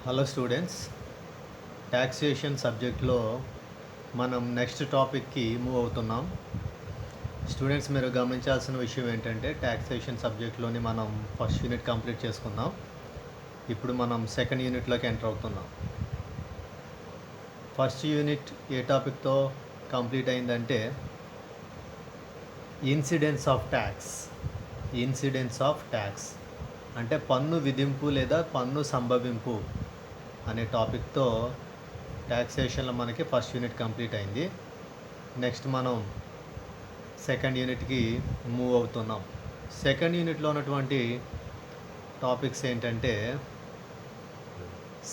Hello students, taxation సబ్జెక్ట్లో మనం next టాపిక్కి move అవుతున్నాం. స్టూడెంట్స్, మీరు గమనించాల్సిన విషయం ఏంటంటే ట్యాక్సేషన్ సబ్జెక్ట్లోని మనం ఫస్ట్ యూనిట్ కంప్లీట్ చేసుకున్నాం. ఇప్పుడు మనం సెకండ్ యూనిట్లోకి ఎంటర్ అవుతున్నాం. ఫస్ట్ యూనిట్ ఏ టాపిక్తో కంప్లీట్ అయిందంటే incidence of tax. Incidence of tax అంటే పన్ను విధింపు లేదా పన్ను సంభవింపు అనే టాపిక్తో ట్యాక్సేషన్లో మనకి ఫస్ట్ యూనిట్ కంప్లీట్ అయింది. నెక్స్ట్ మనం సెకండ్ యూనిట్కి మూవ్ అవుతున్నాం. సెకండ్ యూనిట్లో ఉన్నటువంటి టాపిక్స్ ఏంటంటే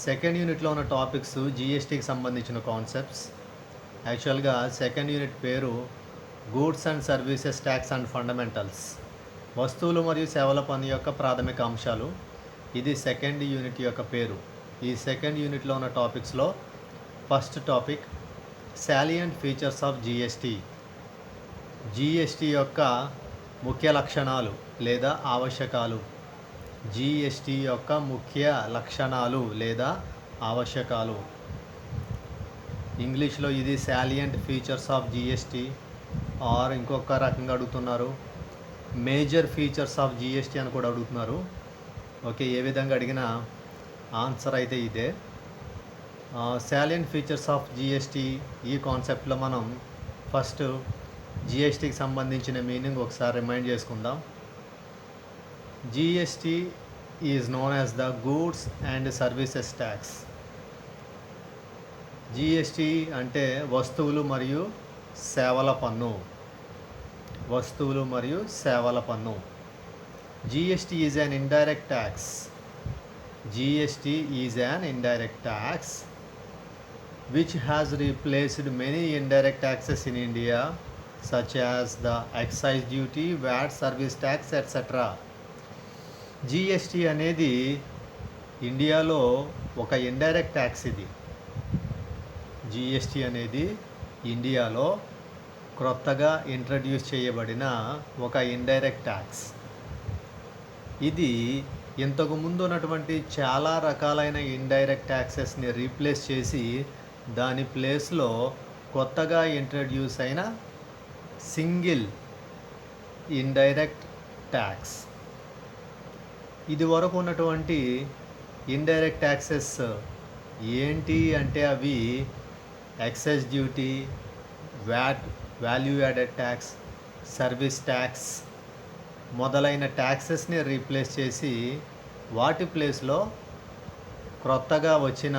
సెకండ్ యూనిట్లో ఉన్న టాపిక్స్ జిఎస్టీకి సంబంధించిన కాన్సెప్ట్స్. యాక్చువల్గా సెకండ్ యూనిట్ పేరు goods and services tax and fundamentals, వస్తువులు మరియు సేవల పన్ను యొక్క ప్రాథమిక అంశాలు. ఇది సెకండ్ యూనిట్ యొక్క పేరు. ఈ సెకండ్ యూనిట్లో ఉన్న టాపిక్స్లో first topic salient features of GST. GST యొక్క ముఖ్య లక్షణాలు లేదా ఆవశ్యకాలు. జిఎస్టీ యొక్క ముఖ్య లక్షణాలు లేదా ఆవశ్యకాలు. ఇంగ్లీష్లో ఇది salient features of GST, or ఇంకొక రకంగా అడుగుతున్నారు మేజర్ ఫీచర్స్ ఆఫ్ జిఎస్టీ అని కూడా అడుగుతున్నారు. ఓకే, ఏ విధంగా అడిగినా ఆన్సర్ అయితే ఇదే. సాలియంట్ ఫీచర్స్ ఆఫ్ జిఎస్టీ ఈ కాన్సెప్ట్లో మనం ఫస్ట్ జిఎస్టీకి సంబంధించిన మీనింగ్ ఒకసారి రిమైండ్ చేసుకుందాం. GST is known as the goods and services tax. GST అంటే వస్తువులు మరియు సేవల పన్ను. వస్తువులు మరియు సేవల పన్ను. GST is an indirect tax. GST is an indirect tax which has replaced many indirect taxes in India such as the excise duty, VAT, service tax, etc. GST అనేది ఇండియాలో ఒక ఇండైరెక్ట్ ట్యాక్స్. ఇది GST అనేది ఇండియాలో క్రొత్తగా introduce చేయబడిన ఒక indirect tax. ఇది ఇంతకు ముందు ఉన్నటువంటి చాలా రకాలైన ఇండైరెక్ట్ ట్యాక్సెస్ని రీప్లేస్ చేసి దాని ప్లేస్లో కొత్తగా ఇంట్రడ్యూస్ అయిన సింగిల్ ఇండైరెక్ట్ ట్యాక్స్. ఇది వరకు ఉన్నటువంటి ఇండైరెక్ట్ ట్యాక్సెస్ ఏంటి అంటే అవి excise duty, VAT, value added tax, service tax మొదలైన ట్యాక్సెస్ని రీప్లేస్ చేసి వాటి ప్లేస్లో క్రొత్తగా వచ్చిన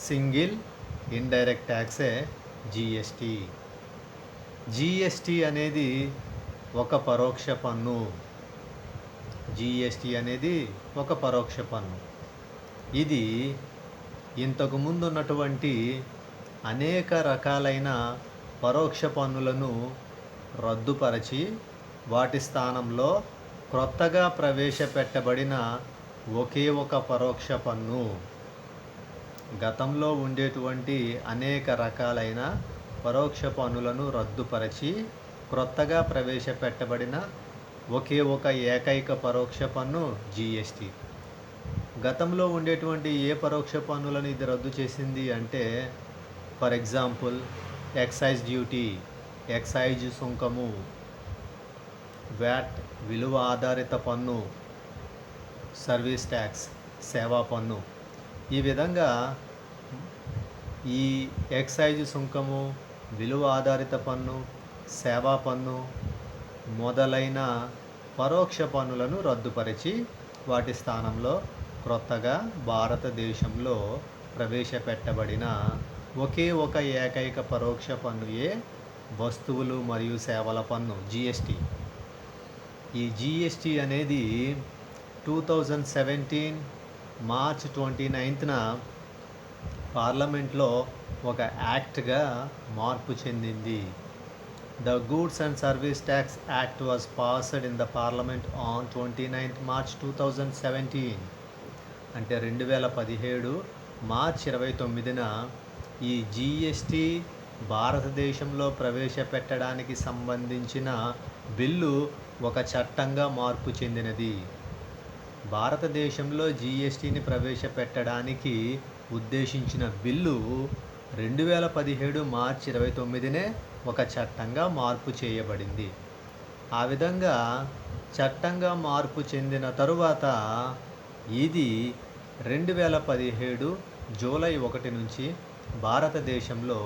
సింగిల్ ఇండైరెక్ట్ ట్యాక్సే జిఎస్టీ. జిఎస్టీ అనేది ఒక పరోక్ష పన్ను. జిఎస్టీ అనేది ఒక పరోక్ష పన్ను. ఇది ఇంతకు ముందు ఉన్నటువంటి అనేక రకాలైన పరోక్ష పన్నులను రద్దుపరచి వాటి స్థానంలో క్రొత్తగా ప్రవేశపెట్టబడిన ఒకే ఒక పరోక్ష పన్ను. గతంలో ఉండేటువంటి అనేక రకాలైన పరోక్ష పన్నులను రద్దుపరచి క్రొత్తగా ప్రవేశపెట్టబడిన ఒకే ఒక ఏకైక పరోక్ష పన్ను జిఎస్టీ. గతంలో ఉండేటువంటి ఏ పరోక్ష పన్నులను ఇది రద్దు చేసింది అంటే for example excise duty, excise సుంకము, వ్యాట్ విలువ ఆధారిత పన్ను, సర్వీస్ ట్యాక్స్ సేవా పన్ను. ఈ విధంగా ఈ ఎక్సైజ్ సుంకము, విలువ ఆధారిత పన్ను, సేవా పన్ను మొదలైన పరోక్ష పన్నులను రద్దుపరిచి వాటి స్థానంలో క్రొత్తగా భారతదేశంలో ప్రవేశపెట్టబడిన ఒకే ఒక ఏకైక పరోక్ష పన్నుయే వస్తువులు మరియు సేవల పన్ను జిఎస్టీ. ఈ జిఎస్టీ అనేది 2017 మార్చ్ 29న పార్లమెంట్లో ఒక యాక్ట్గా మార్పు చెందింది. The goods and service tax act was passed in the parliament on 29th March 2017. అంటే 2017 మార్చ్ 29న ఈ జిఎస్టీ భారతదేశంలో ప్రవేశపెట్టడానికి సంబంధించిన బిల్లు ఒక చట్టంగా మార్పు చెందినది. భారతదేశంలో జీఎస్టీని ప్రవేశపెట్టడానికి ఉద్దేశించిన బిల్లు 2017 మార్చి 29నే ఒక చట్టంగా మార్పు చేయబడింది. ఆ విధంగా చట్టంగా మార్పు చెందిన తరువాత ఇది 2017 జూలై 1 నుంచి భారతదేశంలో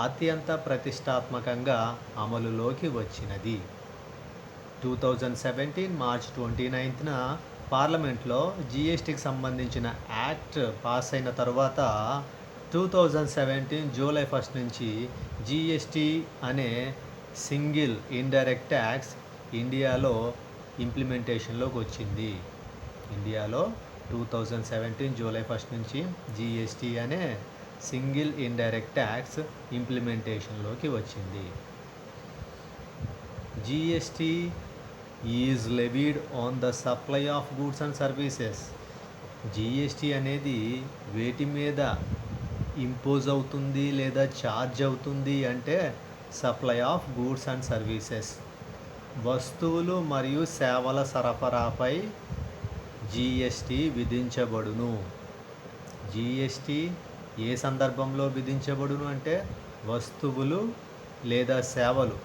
అత్యంత ప్రతిష్టాత్మకంగా అమలులోకి వచ్చినది. 2017 మార్చ్ 29న పార్లమెంట్లో జీఎస్టీకి సంబంధించిన యాక్ట్ పాస్ అయిన తర్వాత 2017 జూలై 1 నుంచి జీఎస్టీ అనే సింగిల్ ఇండైరెక్ట్ ట్యాక్స్ ఇండియాలో ఇంప్లిమెంటేషన్లోకి వచ్చింది. ఇండియాలో 2017 జూలై 1 నుంచి జీఎస్టీ అనే సింగిల్ ఇండైరెక్ట్ ట్యాక్స్ ఇంప్లిమెంటేషన్లోకి వచ్చింది. GST is levied on the supply of goods and services. GST అనేది వేటి మీద ఇంపోజ్ అవుతుంది లేదా ఛార్జ్ అవుతుంది అంటే supply of goods and services. వస్తువులు మరియు సేవల సరఫరాపై జీఎస్టీ విధించబడును. జీఎస్టీ ఏ సందర్భంలో విధించబడును అంటే వస్తువులు లేదా సేవలు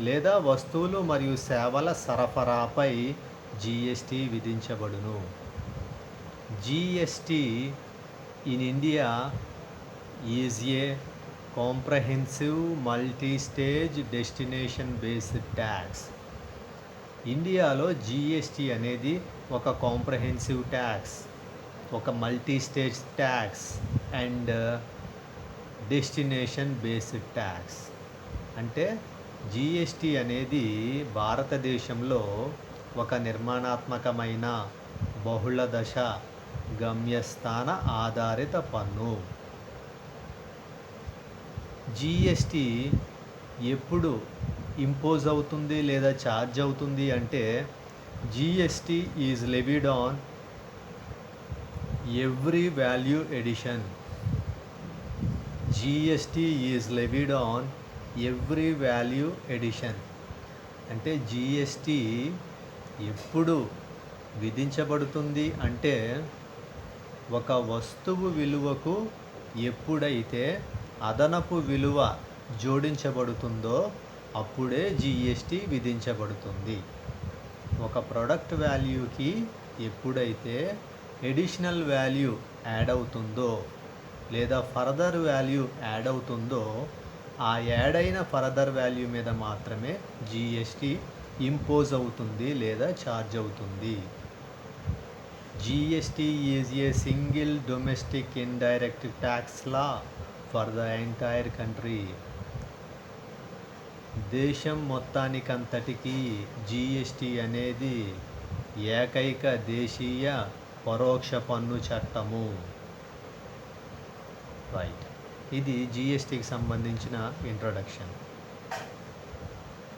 లేదా వస్తువులు మరియు సేవల సరఫరాపై జీఎస్టీ విధించబడును. GST in India is a comprehensive multi stage destination based tax. ఇండియాలో జీఎస్టీ అనేది ఒక కాంప్రహెన్సివ్ ట్యాక్స్, ఒక multi stage tax and destination based tax. అంటే జీఎస్టీ అనేది భారతదేశంలో ఒక నిర్మాణాత్మకమైన బహుళ దశ గమ్యస్థాన ఆధారిత పన్ను. జీఎస్టీ ఎప్పుడు ఇంపోజ్ అవుతుంది లేదా ఛార్జ్ అవుతుంది అంటే GST is levied on every value addition. GST is levied on every value addition అంటే జీఎస్టీ ఎప్పుడు విధించబడుతుంది అంటే ఒక వస్తువు విలువకు ఎప్పుడైతే అదనపు విలువ జోడించబడుతుందో అప్పుడే జీఎస్టీ విధించబడుతుంది. ఒక ప్రోడక్ట్ వాల్యూకి ఎప్పుడైతే ఎడిషనల్ వాల్యూ యాడ్ అవుతుందో లేదా ఫర్దర్ వాల్యూ యాడ్ అవుతుందో ఆ యాడ్ అయిన ఫర్దర్ వాల్యూ మీద మాత్రమే జీఎస్టీ ఇంపోజ్ అవుతుంది లేదా ఛార్జ్ అవుతుంది. GST is a single domestic indirect tax law for the entire country. దేశం మొత్తానికంతటికీ జీఎస్టీ అనేది ఏకైక దేశీయ పరోక్ష పన్ను చట్టము. రైట్, ఇది జీఎస్టీకి సంబంధించిన ఇంట్రొడక్షన్.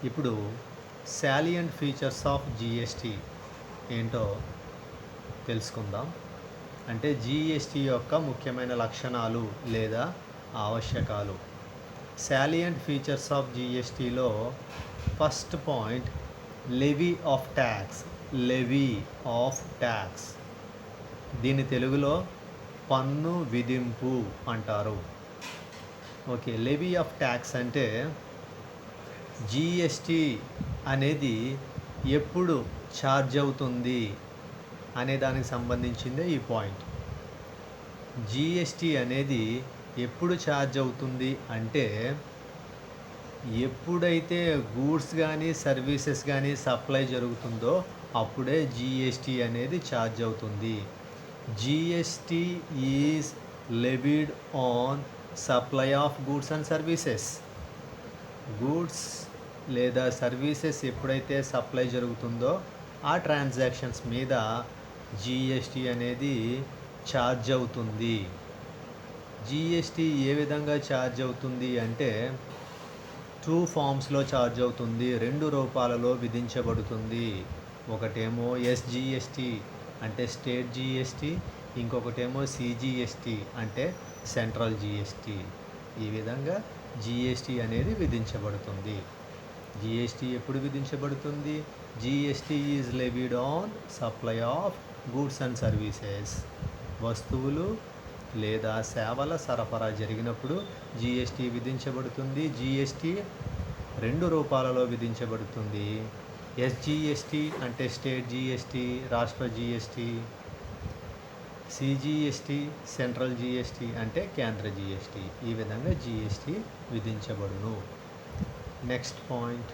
ఇప్పుడు సాలియంట్ ఫీచర్స్ ఆఫ్ జీఎస్టీ ఏంటో తెలుసుకుందాం. అంటే జీఎస్టీ యొక్క ముఖ్యమైన లక్షణాలు లేదా ఆవశ్యకాలు. సాలియంట్ ఫీచర్స్ ఆఫ్ జీఎస్టీలో first point levy of tax. Levy of tax, దీని తెలుగులో పన్ను విధింపు అంటారు. ఓకే, లెవీ ఆఫ్ ట్యాక్స్ అంటే జీఎస్టీ అనేది ఎప్పుడు ఛార్జ్ అవుతుంది అనే దానికి సంబంధించిందే ఈ పాయింట్. జీఎస్టీ అనేది ఎప్పుడు ఛార్జ్ అవుతుంది అంటే ఎప్పుడైతే గూడ్స్ కానీ సర్వీసెస్ కానీ సప్లై జరుగుతుందో అప్పుడే జీఎస్టీ అనేది ఛార్జ్ అవుతుంది. GST is levied on supply of goods and services. Goods లేదా సర్వీసెస్ ఎప్పుడైతే సప్లై జరుగుతుందో ఆ ట్రాన్సాక్షన్స్ మీద జీఎస్టీ అనేది ఛార్జ్ అవుతుంది. జీఎస్టీ ఏ విధంగా ఛార్జ్ అవుతుంది అంటే 2 ఫామ్స్లో ఛార్జ్ అవుతుంది, 2 రూపాలలో విధించబడుతుంది. ఒకటేమో ఎస్జిఎస్టీ అంటే స్టేట్ జీఎస్టీ, ఇంకొకటేమో సిజిఎస్టీ అంటే సెంట్రల్ జీఎస్టీ. ఈ విధంగా జీఎస్టీ అనేది విధించబడుతుంది. జీఎస్టీ ఎప్పుడు విధించబడుతుంది? GST is levied on supply of goods and services, వస్తువులు లేదా సేవల సరఫరా జరిగినప్పుడు జిఎస్టీ విధించబడుతుంది. జిఎస్టీ 2 రూపాలలో విధించబడుతుంది. ఎస్జిఎస్టీ అంటే స్టేట్ జిఎస్టీ, రాష్ట్ర జిఎస్టీ. సిజిఎస్టీ సెంట్రల్ జిఎస్టీ అంటే కేంద్ర జిఎస్టీ. ఈ విధంగా జిఎస్టీ విధించబడును. Next point,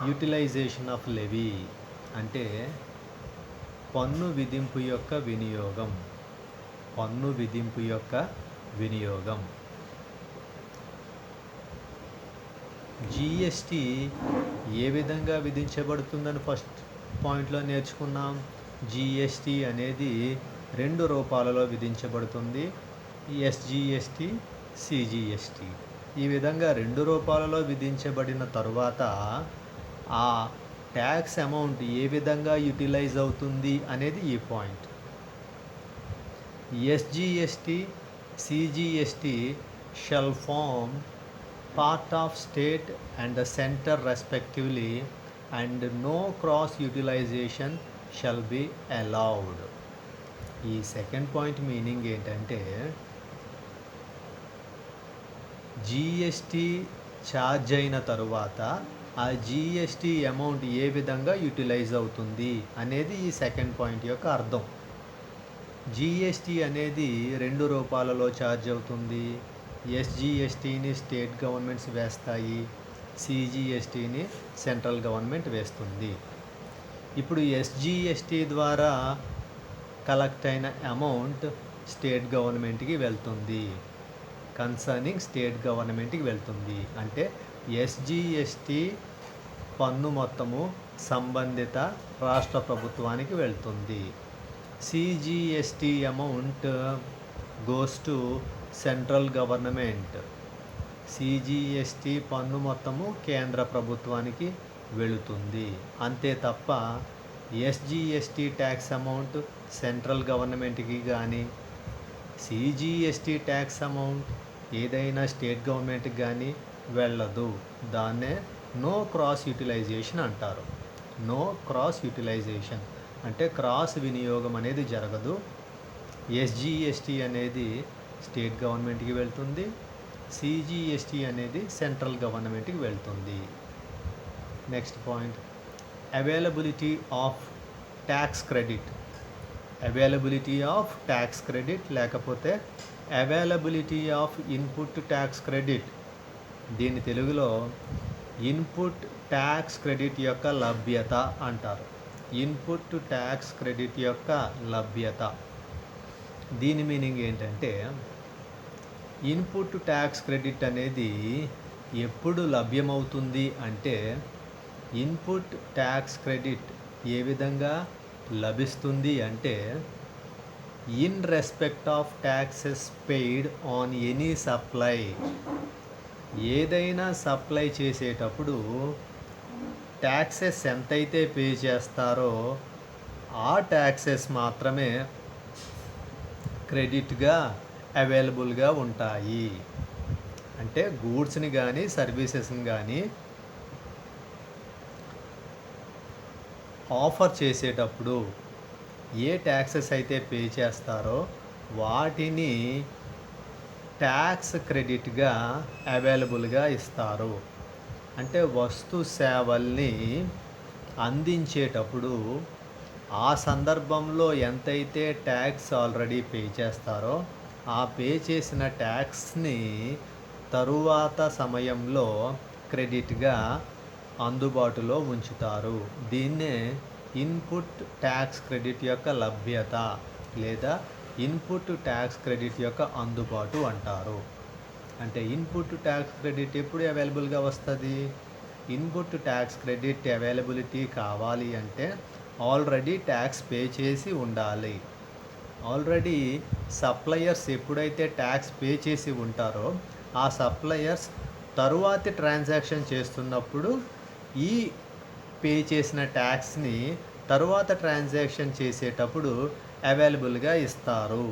utilisation of levy అంటే పన్ను విధింపు యొక్క వినియోగం. పన్ను విధింపు యొక్క వినియోగం. జిఎస్టీ ఏ విధంగా విధించబడుతుందని ఫస్ట్ పాయింట్లో నేర్చుకున్నాం. జిఎస్టీ అనేది 2 రూపాలలో విధించబడుతుంది. SGST, CGST. ఈ విధంగా 2 రూపాలలో విధించబడిన తరువాత ఆ ట్యాక్స్ అమౌంట్ ఏ విధంగా యూటిలైజ్ అవుతుంది అనేది ఈ point. SGST, CGST shall form part of state and the center respectively, and no cross utilization shall be allowed. ఈ సెకండ్ పాయింట్ మీనింగ్ ఏంటంటే జిఎస్టీ ఛార్జ్ అయిన తరువాత ఆ జిఎస్టీ అమౌంట్ ఏ విధంగా యూటిలైజ్ అవుతుంది అనేది ఈ సెకండ్ పాయింట్ యొక్క అర్థం. జిఎస్టీ అనేది 2 రూపాలలో ఛార్జ్ అవుతుంది. ఎస్జిఎస్టీని స్టేట్ గవర్నమెంట్స్ వేస్తాయి, సిజిఎస్టీని సెంట్రల్ గవర్నమెంట్ వేస్తుంది. ఇప్పుడు ఎస్జిఎస్టీ ద్వారా కలెక్ట్ అయిన అమౌంట్ స్టేట్ గవర్నమెంట్కి వెళ్తుంది. కన్సర్నింగ్ స్టేట్ గవర్నమెంట్కి వెళ్తుంది. అంటే ఎస్జిఎస్టీ పన్ను మొత్తము సంబంధిత రాష్ట్ర ప్రభుత్వానికి వెళ్తుంది. CGST amount goes to central government. CGST పన్ను మొత్తము కేంద్ర ప్రభుత్వానికి వెళుతుంది. అంతే తప్ప ఎస్జిఎస్టీ ట్యాక్స్ అమౌంట్ సెంట్రల్ గవర్నమెంట్కి కానీ సిజిఎస్టీ ట్యాక్స్ అమౌంట్ ఏదైనా స్టేట్ గవర్నమెంట్కి కానీ వెళ్ళదు. దాన్నే నో క్రాస్ యూటిలైజేషన్ అంటారు. నో క్రాస్ యూటిలైజేషన్ అంటే క్రాస్ వినియోగం అనేది జరగదు. ఎస్జిఎస్టీ అనేది స్టేట్ గవర్నమెంట్కి వెళ్తుంది, సిజిఎస్టీ అనేది సెంట్రల్ గవర్నమెంట్కి వెళ్తుంది. Next point, availability of tax credit. Availability of tax credit లేకపోతే availability of input tax credit. దీని తెలుగులో ఇన్పుట్ ట్యాక్స్ క్రెడిట్ యొక్క లభ్యత అంటారు. ఇన్పుట్ ట్యాక్స్ క్రెడిట్ యొక్క లభ్యత. దీని మీనింగ్ ఏంటంటే ఇన్పుట్ ట్యాక్స్ క్రెడిట్ అనేది ఎప్పుడు లభ్యమవుతుంది అంటే ఇన్పుట్ ట్యాక్స్ క్రెడిట్ ఏ విధంగా లభిస్తుంది అంటే in respect of taxes paid on any supply. ఏదైనా సప్లై చేసేటప్పుడు ట్యాక్సెస్ ఎంతైతే పే చేస్తారో ఆ ట్యాక్సెస్ మాత్రమే క్రెడిట్గా అవైలబుల్గా ఉంటాయి. అంటే గూడ్స్ని కానీ సర్వీసెస్ని కానీ ఆఫర్ చేసేటప్పుడు ఏ ట్యాక్సెస్ అయితే పే చేస్తారో వాటిని ట్యాక్స్ క్రెడిట్గా అవైలబుల్గా ఇస్తారు. అంటే వస్తు సేవల్ని అందించేటప్పుడు ఆ సందర్భంలో ఎంతైతే ట్యాక్స్ ఆల్రెడీ పే చేస్తారో ఆ పే చేసిన ట్యాక్స్ని తరువాత సమయంలో క్రెడిట్గా అందుబాటులో ఉంచుతారు. దీన్నే ఇన్పుట్ ట్యాక్స్ క్రెడిట్ యొక్క లభ్యత లేదా ఇన్పుట్ ట్యాక్స్ క్రెడిట్ యొక్క అందుబాటు అంటారు. అంటే ఇన్పుట్ ట్యాక్స్ క్రెడిట్ ఎప్పుడు అవైలబుల్గా వస్తుంది? ఇన్పుట్ ట్యాక్స్ క్రెడిట్ అవైలబిలిటీ కావాలి అంటే ఆల్రెడీ ట్యాక్స్ పే చేసి ఉండాలి. ఆల్రెడీ సప్లయర్స్ ఎప్పుడైతే ట్యాక్స్ పే చేసి ఉంటారో ఆ సప్లయర్స్ తరువాతి ట్రాన్సాక్షన్ చేస్తున్నప్పుడు ఈ పే చేసిన ట్యాక్స్ని తరువాత ట్రాన్సాక్షన్ చేసేటప్పుడు అవైలబుల్గా ఇస్తారు.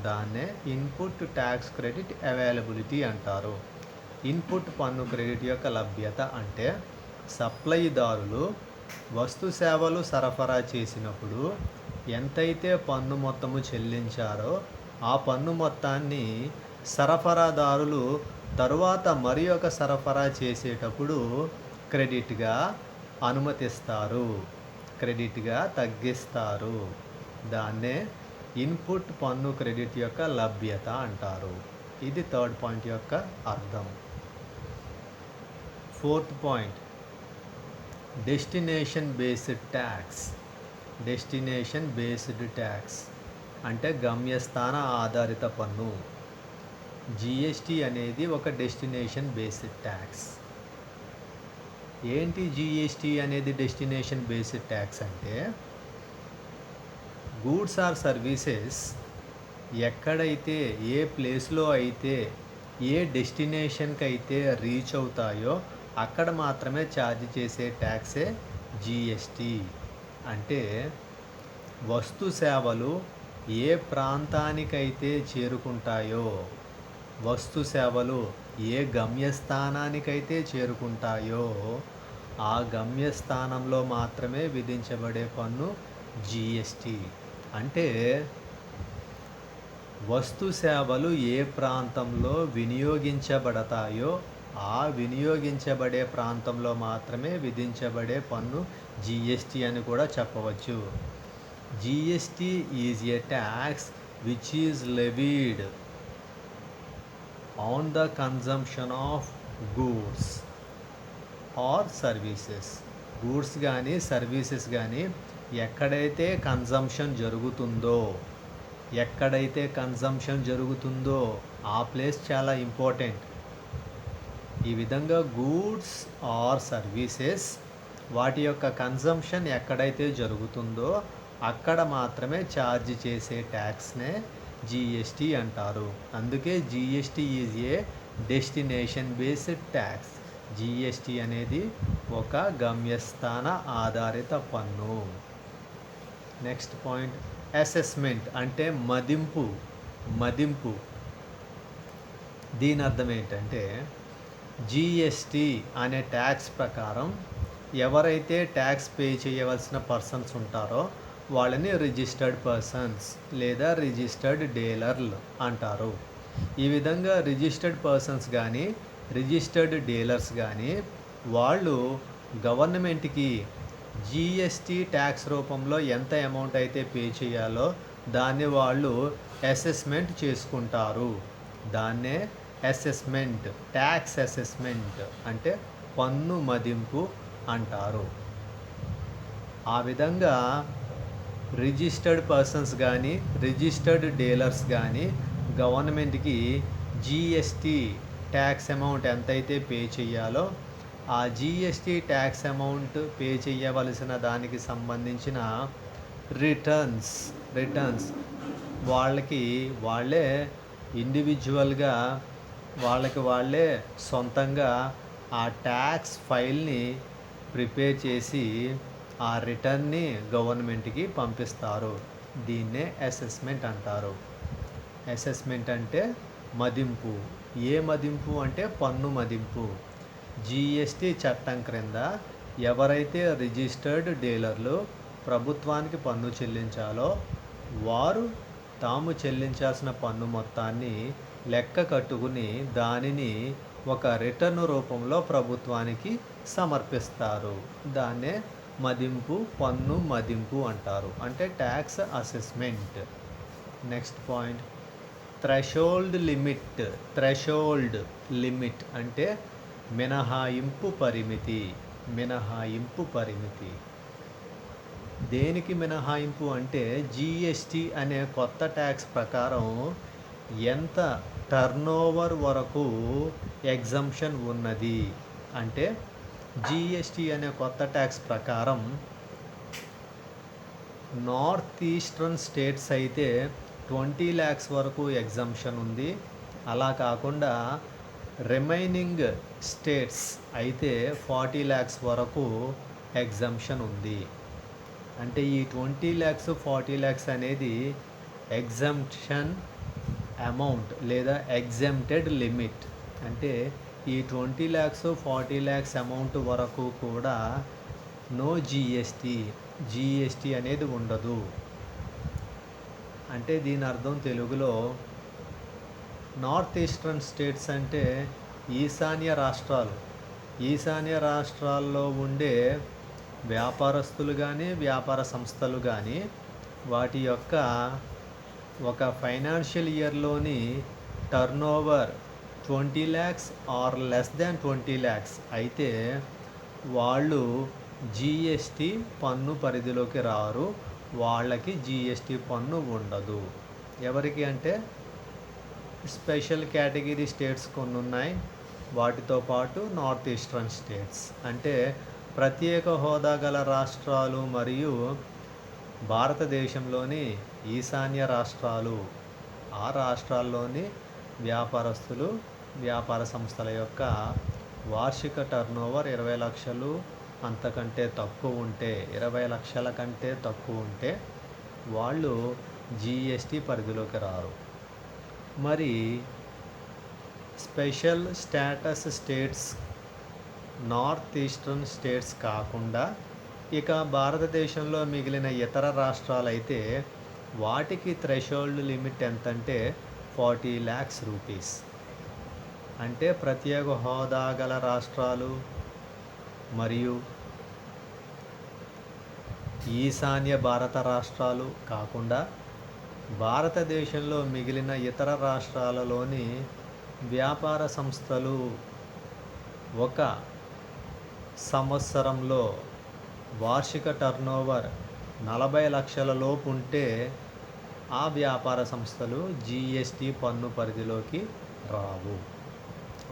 దాన్నే ఇన్పుట్ ట్యాక్స్ క్రెడిట్ అవైలబిలిటీ అంటారు. ఇన్పుట్ పన్ను క్రెడిట్ యొక్క లభ్యత అంటే సప్లైదారులు వస్తు సేవలు సరఫరా చేసినప్పుడు ఎంతైతే పన్ను మొత్తము చెల్లించారో ఆ పన్ను మొత్తాన్ని సరఫరాదారులు తరువాత మరి ఒక సరఫరా చేసేటప్పుడు క్రెడిట్గా అనుమతిస్తారు, క్రెడిట్గా తగ్గిస్తారు. దాన్నే ఇన్పుట్ పన్ను క్రెడిట్ యొక్క లభ్యత అంటారు. ఇది థర్డ్ పాయింట్ యొక్క అర్థం. Fourth point, destination based tax. Destination based tax అంటే గమ్యస్థాన ఆధారిత పన్ను. జిఎస్టి అనేది ఒక డెస్టినేషన్ బేస్డ్ ట్యాక్స్. ఏంటి జిఎస్టి అనేది డెస్టినేషన్ బేస్డ్ ట్యాక్స్ అంటే, గూడ్స్ ఆర్ సర్వీసెస్ ఎక్కడైతే ఏ ప్లేస్లో అయితే ఏ డెస్టినేషన్కి అయితే రీచ్ అవుతాయో అక్కడ మాత్రమే ఛార్జ్ చేసే ట్యాక్సే జిఎస్టి. అంటే వస్తు సేవలు ఏ ప్రాంతానికైతే చేరుకుంటాయో, వస్తు సేవలు ఏ గమ్యస్థానానికైతే చేరుకుంటాయో ఆ గమ్యస్థానంలో మాత్రమే విధించబడే పన్ను జిఎస్టి. అంటే వస్తు సేవలు ఏ ప్రాంతంలో వినియోగించబడతాయో ఆ వినియోగించబడే ప్రాంతంలో మాత్రమే విధించబడే పన్ను జిఎస్టి అని కూడా చెప్పవచ్చు. GST is a tax which is levied on the consumption of goods or services. Goods కానీ సర్వీసెస్ కానీ ఎక్కడైతే కన్జంప్షన్ జరుగుతుందో, ఎక్కడైతే కన్జంప్షన్ జరుగుతుందో ఆ ప్లేస్ చాలా ఇంపార్టెంట్. ఈ విధంగా గూడ్స్ ఆర్ సర్వీసెస్ వాటి యొక్క కన్జంప్షన్ ఎక్కడైతే జరుగుతుందో అక్కడ మాత్రమే ఛార్జ్ చేసే ట్యాక్స్నే జిఎస్టి అంటారు. అందుకే GST is A destination based tax. GST అనేది ఒక గమ్యస్థాన ఆధారిత పన్ను. నెక్స్ట్ పాయింట్, అసెస్మెంట్ అంటే మదింపు. మదింపు దీని అర్థం ఏంటంటే, జిఎస్టి అనే ట్యాక్స్ ప్రకారం ఎవరైతే ట్యాక్స్ పే చేయవలసిన పర్సన్స్ ఉంటారో వాళ్ళని రిజిస్టర్డ్ పర్సన్స్ లేదా రిజిస్టర్డ్ డీలర్లు అంటారు. ఈ విధంగా రిజిస్టర్డ్ పర్సన్స్ కానీ రిజిస్టర్డ్ డీలర్స్ కానీ వాళ్ళు గవర్నమెంట్కి జిఎస్టి ట్యాక్స్ రూపంలో ఎంత అమౌంట్ అయితే పే చేయాలో దాన్ని వాళ్ళు అసెస్మెంట్ చేసుకుంటారు. దాన్నే అసెస్మెంట్, ట్యాక్స్ అసెస్మెంట్ అంటే పన్ను మదింపు అంటారు. ఆ విధంగా రిజిస్టర్డ్ పర్సన్స్ కానీ రిజిస్టర్డ్ డీలర్స్ కానీ గవర్నమెంట్కి జిఎస్టి ట్యాక్స్ అమౌంట్ ఎంతైతే పే చేయాలో ఆ జిఎస్టి ట్యాక్స్ అమౌంట్ పే చేయవలసిన దానికి సంబంధించిన రిటర్న్స్ వాళ్ళకి వాళ్ళే ఇండివిజువల్గా వాళ్ళే సొంతంగా ఆ ట్యాక్స్ ఫైల్ని ప్రిపేర్ చేసి ఆ రిటర్న్ని గవర్నమెంట్కి పంపిస్తారు. దీన్నే అసెస్మెంట్ అంటారు. అసెస్మెంట్ అంటే మదింపు. ఏ మదింపు అంటే పన్ను మదింపు. జిఎస్టి చట్టం క్రింద ఎవరైతే రిజిస్టర్డ్ డీలర్లు ప్రభుత్వానికి పన్ను చెల్లించాలో వారు తాము చెల్లించాల్సిన పన్ను మొత్తాన్ని లెక్క కట్టుకుని దానిని ఒక రిటర్న్ రూపంలో ప్రభుత్వానికి సమర్పిస్తారు. దాన్నే మదింపు, పన్ను మదింపు అంటారు. అంటే tax assessment. Next point, threshold limit. Threshold limit అంటే మినహాయింపు పరిమితి. మినహాయింపు పరిమితి దేనికి మినహాయింపు అంటే జిఎస్టి అనే కొత్త ట్యాక్స్ ప్రకారం ఎంత టర్నోవర్ వరకు ఎగ్జంప్షన్ ఉన్నది. అంటే జిఎస్టి అనే కొత్త ట్యాక్స్ ప్రకారం నార్త్ ఈస్టర్న్ స్టేట్స్ అయితే 20 lakhs వరకు ఎగ్జంప్షన్ ఉంది. అలా కాకుండా రిమైనింగ్ స్టేట్స్ అయితే 40 lakhs వరకు ఎగ్జంప్షన్ ఉంది. అంటే ఈ 20 lakhs 40 lakhs అనేది ఎగ్జంప్షన్ అమౌంట్ లేదా ఎగ్జెంప్టెడ్ లిమిట్. అంటే ఈ 20 lakhs 40 lakhs అమౌంట్ వరకు కూడా నో జిఎస్టి అనేది ఉండదు. అంటే దీని అర్థం తెలుగులో నార్త్ ఈస్టర్న్ స్టేట్స్ అంటే ఈశాన్య రాష్ట్రాలు. ఈశాన్య రాష్ట్రాల్లో ఉండే వ్యాపారస్తులు కానీ వ్యాపార సంస్థలు కానీ వాటి యొక్క ఒక ఫైనాన్షియల్ ఇయర్లోని turnover 20 lakhs or less than 20 lakhs అయితే వాళ్ళు జిఎస్టి పన్ను పరిధిలోకి రారు. వాళ్ళకి జిఎస్టి పన్ను ఉండదు. ఎవరికి అంటే స్పెషల్ కేటగిరీ స్టేట్స్ కొన్ని ఉన్నాయి. వాటితో పాటు నార్త్ ఈస్టర్న్ స్టేట్స్ అంటే ప్రత్యేక హోదా గల రాష్ట్రాలు మరియు భారతదేశంలోని ఈశాన్య రాష్ట్రాలు. ఆ రాష్ట్రాల్లోని వ్యాపారస్తులు వ్యాపార సంస్థల యొక్క వార్షిక టర్నోవర్ 20 లక్షలు అంతకంటే తక్కువ ఉంటే 20 లక్షల కంటే తక్కువ ఉంటే వాళ్ళు జిఎస్టి పరిధిలోకి రారు. మరి special status states north eastern states కాకుండా ఇక భారతదేశంలో మిగిలిన ఇతర రాష్ట్రాలు అయితే వాటికి థ్రెషోల్డ్ లిమిట్ ఎంతంటే 40 lakhs రూపీస్. అంటే ప్రత్యేక హోదా గల రాష్ట్రాలు మరియు ఈశాన్య భారత రాష్ట్రాలు కాకుండా భారతదేశంలో మిగిలిన ఇతర రాష్ట్రాలలోని వ్యాపార సంస్థలు ఒక సంవత్సరంలో వార్షిక టర్నోవర్ 40 లక్షల లోపు ఉంటే ఆ వ్యాపార సంస్థలు జిఎస్టి పన్ను పరిధిలోకి రావు.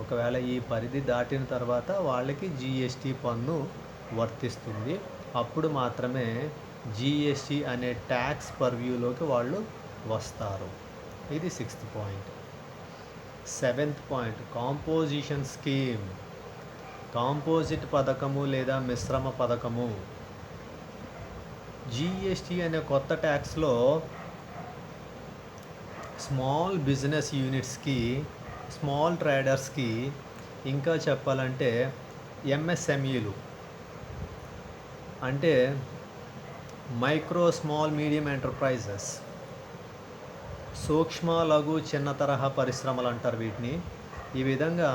ఒకవేళ ఈ పరిధి దాటిన తర్వాత వాళ్ళకి జిఎస్టి పన్ను వర్తిస్తుంది. అప్పుడు మాత్రమే జిఎస్టి అనే ట్యాక్స్ పర్వ్యూలోకి వాళ్ళు వస్తారు. ఇది 6th point. 7th point composition scheme. Composite పథకము లేదా మిశ్రమ పథకము. జిఎస్టి అనే కొత్త ట్యాక్స్లో స్మాల్ బిజినెస్ యూనిట్స్కి, స్మాల్ ట్రేడర్స్కి, ఇంకా చెప్పాలంటే ఎంఎస్ఎంఈలు అంటే మైక్రో స్మాల్ మీడియం ఎంటర్ప్రైజెస్, సూక్ష్మ లఘు చిన్న తరహా పరిశ్రమలు అంటారు వీటిని. ఈ విధంగా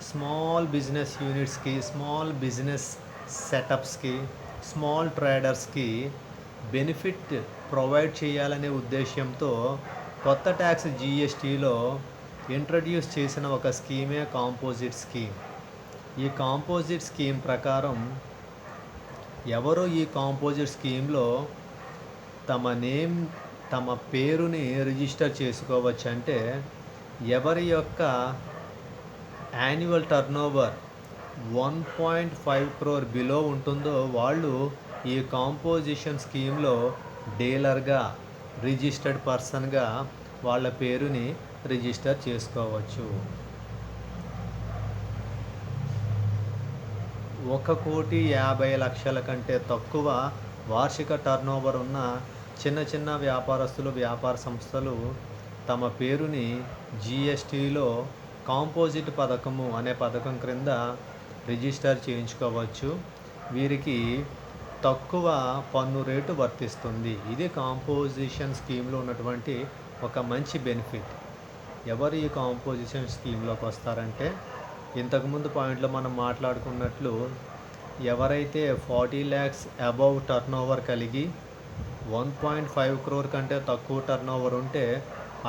స్మాల్ బిజినెస్ యూనిట్స్కి, స్మాల్ బిజినెస్ సెటప్స్కి, స్మాల్ ట్రేడర్స్కి బెనిఫిట్ ప్రొవైడ్ చేయాలనే ఉద్దేశంతో కొత్త ట్యాక్స్ జిఎస్టిలో ఇంట్రడ్యూస్ చేసిన ఒక స్కీమే కాంపోజిట్ స్కీమ్. ఈ కాంపోజిట్ స్కీమ్ ప్రకారం ఎవరు ఈ కాంపోజిట్ స్కీమ్లో తమ పేరుని రిజిస్టర్ చేసుకోవచ్చు అంటే ఎవరి యొక్క యాన్యువల్ టర్నోవర్ 1.5 crore బిలో ఉంటుందో వాళ్ళు ఈ కాంపోజిషన్ స్కీమ్లో డీలర్గా, రిజిస్టర్డ్ పర్సన్గా వాళ్ళ పేరుని రిజిస్టర్ చేసుకోవచ్చు. 1,50,00,000 కంటే తక్కువ వార్షిక టర్నోవర్ ఉన్న చిన్న చిన్న వ్యాపారస్తులు, వ్యాపార సంస్థలు తమ పేరుని జిఎస్టిలో కాంపోజిట్ పథకము అనే పథకం క్రింద రిజిస్టర్ చేయించుకోవచ్చు. వీరికి తక్కువ పన్ను రేటు వర్తిస్తుంది. ఇది కాంపోజిషన్ స్కీమ్లో ఉన్నటువంటి ఒక మంచి బెనిఫిట్. ఎవరు ఈ కాంపోజిషన్ స్కీమ్లోకి వస్తారంటే ఇంతకుముందు పాయింట్లో మనం మాట్లాడుకున్నట్లు ఎవరైతే 40 lakhs అబవ్ టర్నోవర్ కలిగి 1.5 crore కంటే తక్కువ టర్నోవర్ ఉంటే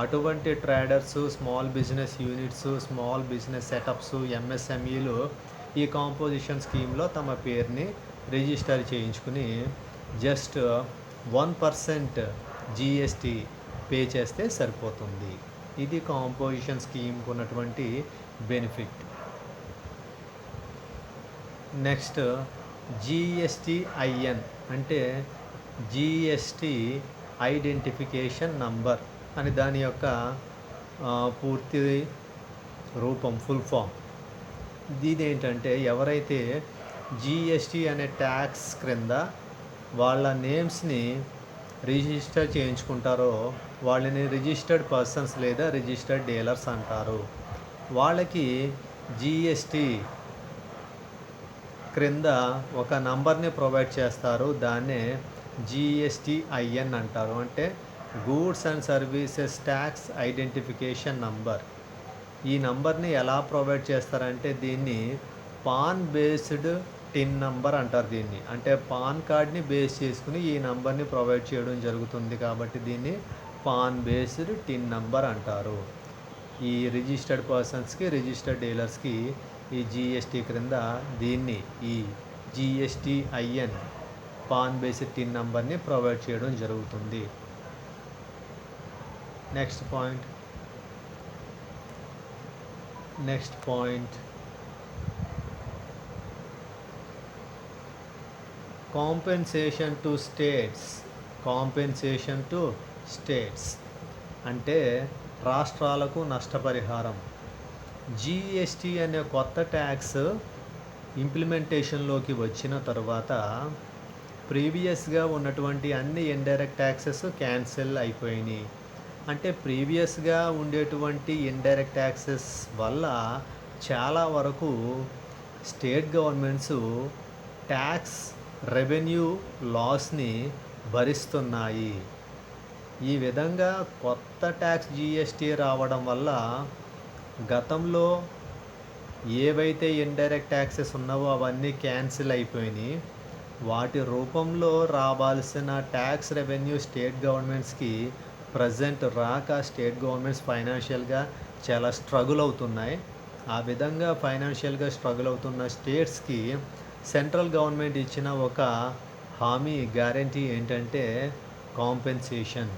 అటువంటి traders, small business units, small business setups, ఎంఎస్ఎంఈలు ఈ కాంపోజిషన్ స్కీమ్లో తమ పేరుని రిజిస్టర్ చేయించుకుని జస్ట్ 1% జిఎస్టి పే చేస్తే సరిపోతుంది. ఇది కాంపోజిషన్ స్కీమ్కి ఉన్నటువంటి బెనిఫిట్. నెక్స్ట్ జిఎస్టిఐఎన్ అంటే జిఎస్టి ఐడెంటిఫికేషన్ నంబర్ అని దాని యొక్క పూర్తి రూపం, ఫుల్ ఫామ్. దీని ఏంటంటే ఎవరైతే జిఎస్టి అనే ట్యాక్స్ క్రింద వాళ్ళ నేమ్స్ని రిజిస్టర్ చేయించుకుంటారో వాళ్ళని రిజిస్టర్డ్ పర్సన్స్ లేదా రిజిస్టర్డ్ డీలర్స్ అంటారు. వాళ్ళకి జిఎస్టి క్రింద ఒక నంబర్ని ప్రొవైడ్ చేస్తారు. దాన్నే జిఎస్టిఐఎన్ అంటారు. అంటే goods and services tax identification number. ఈ నంబర్ని ఎలా ప్రొవైడ్ చేస్తారంటే దీన్ని పాన్ బేస్డ్ టిన్ నంబర్ అంటారు దీన్ని. అంటే పాన్ కార్డ్ని బేస్ చేసుకుని ఈ నంబర్ని ప్రొవైడ్ చేయడం జరుగుతుంది కాబట్టి దీన్ని పాన్ బేస్డ్ టిన్ నంబర్ అంటారు. ఈ రిజిస్టర్డ్ పర్సన్స్కి, రిజిస్టర్డ్ డీలర్స్కి ఈ జిఎస్టీ క్రింద దీన్ని ఈ జిఎస్టీఐఎన్ పాన్ బేస్డ్ టిన్ నంబర్ని ప్రొవైడ్ చేయడం జరుగుతుంది. Next point compensation to states అంటే రాష్ట్రాలకు నష్టపరిహారం. జిఎస్టీ అనే కొత్త ట్యాక్స్ ఇంప్లిమెంటేషన్లోకి వచ్చిన తర్వాత ప్రీవియస్గా ఉన్నటువంటి అన్ని ఇండైరెక్ట్ ట్యాక్సెస్ క్యాన్సిల్ అయిపోయినాయి. అంటే ప్రీవియస్గా ఉండేటువంటి ఇండైరెక్ట్ ట్యాక్సెస్ వల్ల చాలా వరకు స్టేట్ గవర్నమెంట్స్ ట్యాక్స్ రెవెన్యూ లాస్ని భరిస్తున్నాయి. ఈ విధంగా కొత్త ట్యాక్స్ జిఎస్టీ రావడం వల్ల గతంలో ఏవైతే ఇండైరెక్ట్ ట్యాక్సెస్ ఉన్నావో అవన్నీ క్యాన్సిల్ అయిపోయినాయి. వాటి రూపంలో రావాల్సిన ట్యాక్స్ రెవెన్యూ స్టేట్ గవర్నమెంట్స్కి ప్రజెంట్ రాక స్టేట్ గవర్నమెంట్స్ ఫైనాన్షియల్గా చాలా స్ట్రగుల్ అవుతున్నాయి. ఆ విధంగా ఫైనాన్షియల్గా స్ట్రగుల్ అవుతున్న స్టేట్స్కి సెంట్రల్ గవర్నమెంట్ ఇచ్చిన ఒక హామీ గ్యారంటీ ఏంటంటే కాంపెన్సేషన్,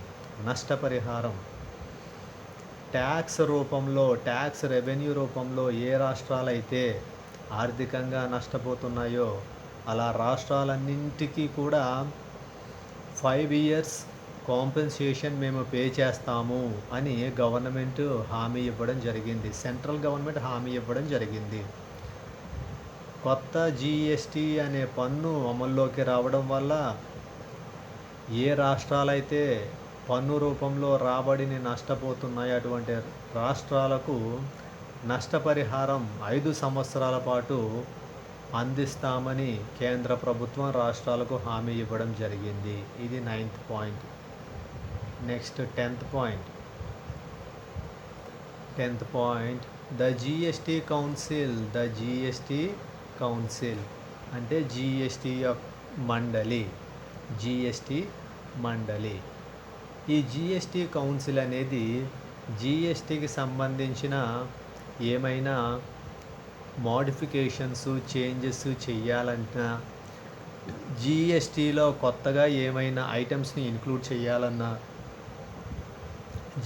నష్టపరిహారం. ట్యాక్స్ రూపంలో, ట్యాక్స్ రెవెన్యూ రూపంలో ఏ రాష్ట్రాలైతే ఆర్థికంగా నష్టపోతున్నాయో అలా రాష్ట్రాలన్నింటికీ కూడా 5 years కాంపెన్సేషన్ మేము పే చేస్తాము అని గవర్నమెంట్ హామీ ఇవ్వడం జరిగింది. సెంట్రల్ గవర్నమెంట్ హామీ ఇవ్వడం జరిగింది. కొత్త జిఎస్టీ అనే పన్ను అమల్లోకి రావడం వల్ల ఏ రాష్ట్రాలైతే పన్ను రూపంలో రాబడిని నష్టపోతున్నాయో అటువంటి రాష్ట్రాలకు నష్టపరిహారం 5 సంవత్సరాల పాటు అందిస్తామని కేంద్ర ప్రభుత్వం రాష్ట్రాలకు హామీ ఇవ్వడం జరిగింది. ఇది 9th point. Next 10th point the GST council అంటే జిఎస్టీ మండలి. ఈ జిఎస్టీ కౌన్సిల్ అనేది జిఎస్టీకి సంబంధించిన ఏమైనా మోడిఫికేషన్స్, చేంజెస్ చేయాలన్నా, జిఎస్టీలో కొత్తగా ఏమైనా ఐటమ్స్ని ఇంక్లూడ్ చేయాలన్నా,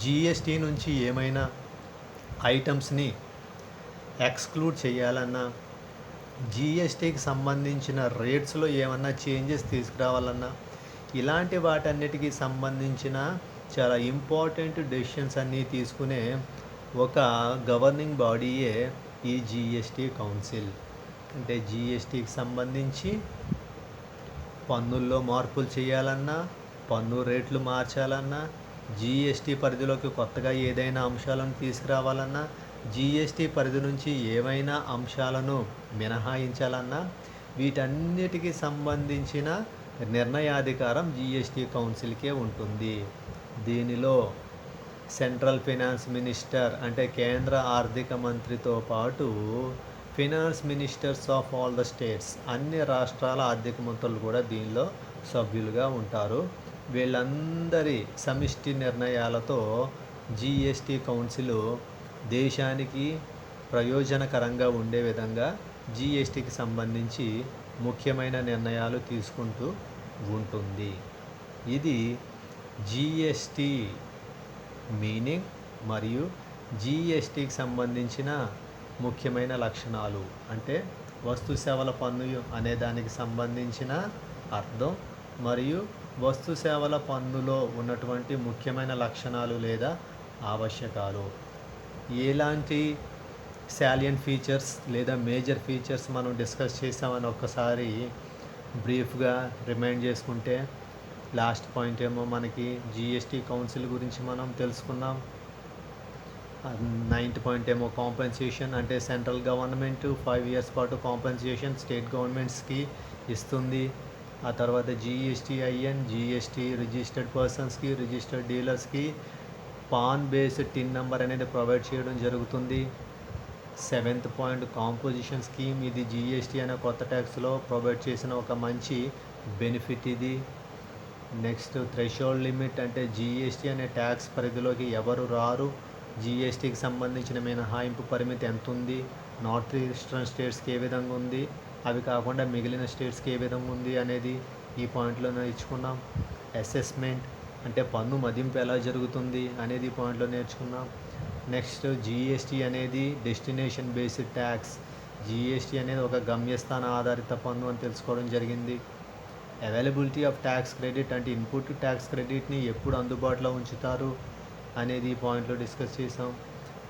జిఎస్టీ నుంచి ఏమైనా ఐటమ్స్ని ఎక్స్క్లూడ్ చేయాలన్నా, జిఎస్టీకి సంబంధించిన రేట్స్లో ఏమన్నా చేంజెస్ తీసుకురావాలన్నా, ఇలాంటి వాటన్నిటికీ సంబంధించిన చాలా ఇంపార్టెంట్ డెసిషన్స్ అన్నీ తీసుకునే ఒక గవర్నింగ్ బాడీయే ఈ జిఎస్టీ కౌన్సిల్. అంటే జిఎస్టీకి సంబంధించి పన్నుల్లో మార్పులు చేయాలన్నా, పన్ను రేట్లు మార్చాలన్నా, జిఎస్టీ పరిధిలోకి కొత్తగా ఏదైనా అంశాలను తీసుకురావాలన్నా, జిఎస్టీ పరిధి నుంచి ఏవైనా అంశాలను మినహాయించాలన్నా వీటన్నిటికీ సంబంధించిన నిర్ణయాధికారం జిఎస్టీ కౌన్సిల్కే ఉంటుంది. దీనిలో సెంట్రల్ ఫినాన్స్ మినిస్టర్ అంటే కేంద్ర ఆర్థిక మంత్రితో పాటు finance ministers of all the states అన్ని రాష్ట్రాల ఆర్థిక మంత్రులు కూడా దీనిలో సభ్యులుగా ఉంటారు. వీళ్ళందరి సమిష్టి నిర్ణయాలతో జిఎస్టీ కౌన్సిల్ దేశానికి ప్రయోజనకరంగా ఉండే విధంగా జిఎస్టీకి సంబంధించి ముఖ్యమైన నిర్ణయాలు తీసుకుంటూ ఉంటుంది. ఇది జిఎస్టీ మీనింగ్ మరియు జిఎస్టీకి సంబంధించిన ముఖ్యమైన లక్షణాలు. అంటే వస్తు సేవల పన్ను అనే దానికి సంబంధించిన అర్థం మరియు వస్తు సేవల పన్నులో ఉన్నటువంటి ముఖ్యమైన లక్షణాలు లేదా ఆవశ్యకాలు. ఎలాంటి సాలియన్ ఫీచర్స్ లేదా మేజర్ ఫీచర్స్ మనం డిస్కస్ చేసామని ఒక్కసారి బ్రీఫ్గా రిమైండ్ చేసుకుంటే, లాస్ట్ పాయింట్ ఏమో మనకి జిఎస్టీ కౌన్సిల్ గురించి మనం తెలుసుకున్నాం. 9th పాయింట్ ఏమో కాంపెన్సేషన్ అంటే సెంట్రల్ గవర్నమెంట్ 5 years పాటు కాంపెన్సేషన్ స్టేట్ గవర్నమెంట్స్కి ఇస్తుంది. ఆ తర్వాత జీఎస్టీఐఎన్, జీఎస్టీ రిజిస్టర్డ్ పర్సన్స్కి, రిజిస్టర్డ్ డీలర్స్కి పాన్ బేస్డ్ టిన్ నెంబర్ అనేది ప్రొవైడ్ చేయడం జరుగుతుంది. Seventh point composition scheme. ఇది జీఎస్టీ అనే కొత్త ట్యాక్స్లో ప్రొవైడ్ చేసిన ఒక మంచి బెనిఫిట్ ఇది. నెక్స్ట్ థ్రెషోల్డ్ లిమిట్, అంటే జీఎస్టీ అనే ట్యాక్స్ పరిధిలోకి ఎవరు రారు, జీఎస్టీకి సంబంధించిన మినహాయింపు పరిమితి ఎంత ఉంది, నార్త్ ఈస్టర్న్ స్టేట్స్కి ఏ విధంగా ఉంది, అవి కాకుండా మిగిలిన స్టేట్స్కి ఏ విధంగా ఉంది అనేది ఈ పాయింట్లో నేర్చుకున్నాం. అసెస్మెంట్, అంటే పన్ను మదింపు ఎలా జరుగుతుంది అనేది ఈ పాయింట్లో నేర్చుకున్నాం. నెక్స్ట్ జీఎస్టీ అనేది డెస్టినేషన్ బేస్డ్ ట్యాక్స్. జీఎస్టీ అనేది ఒక గమ్యస్థాన ఆధారిత పన్ను అని తెలుసుకోవడం జరిగింది. అవైలబిలిటీ ఆఫ్ ట్యాక్స్ క్రెడిట్, అంటే ఇన్పుట్ ట్యాక్స్ క్రెడిట్ని ఎప్పుడు అందుబాటులో ఉంచుతారు అనేది ఈ పాయింట్లో డిస్కస్ చేసాం.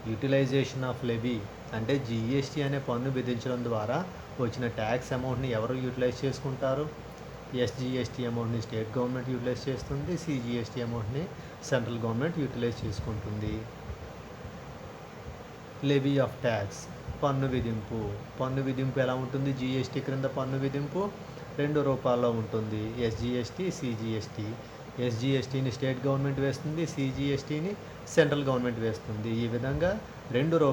యూటిలైజేషన్ ఆఫ్ లెవీ, అంటే జీఎస్టీ అనే పన్ను విధించడం ద్వారా వచ్చిన ట్యాక్స్ అమౌంట్ని ఎవరు యూటిలైజ్ చేసుకుంటారు. ఎస్జిఎస్టీ అమౌంట్ని స్టేట్ గవర్నమెంట్ యూటిలైజ్ చేస్తుంది, సిజిఎస్టీ అమౌంట్ని సెంట్రల్ గవర్నమెంట్ యూటిలైజ్ చేసుకుంటుంది. లెవీ ఆఫ్ ట్యాక్స్, పన్ను విధింపు. పన్ను విధింపు ఎలా ఉంటుంది? జీఎస్టీ క్రింద పన్ను విధింపు 2 రూపాల్లో ఉంటుంది, ఎస్జిఎస్టీ, సిజిఎస్టీ. ఎస్జిఎస్టీని స్టేట్ గవర్నమెంట్ వేస్తుంది, సిజిఎస్టీని సెంట్రల్ గవర్నమెంట్ వేస్తుంది. ఈ విధంగా 2 రూపాయలు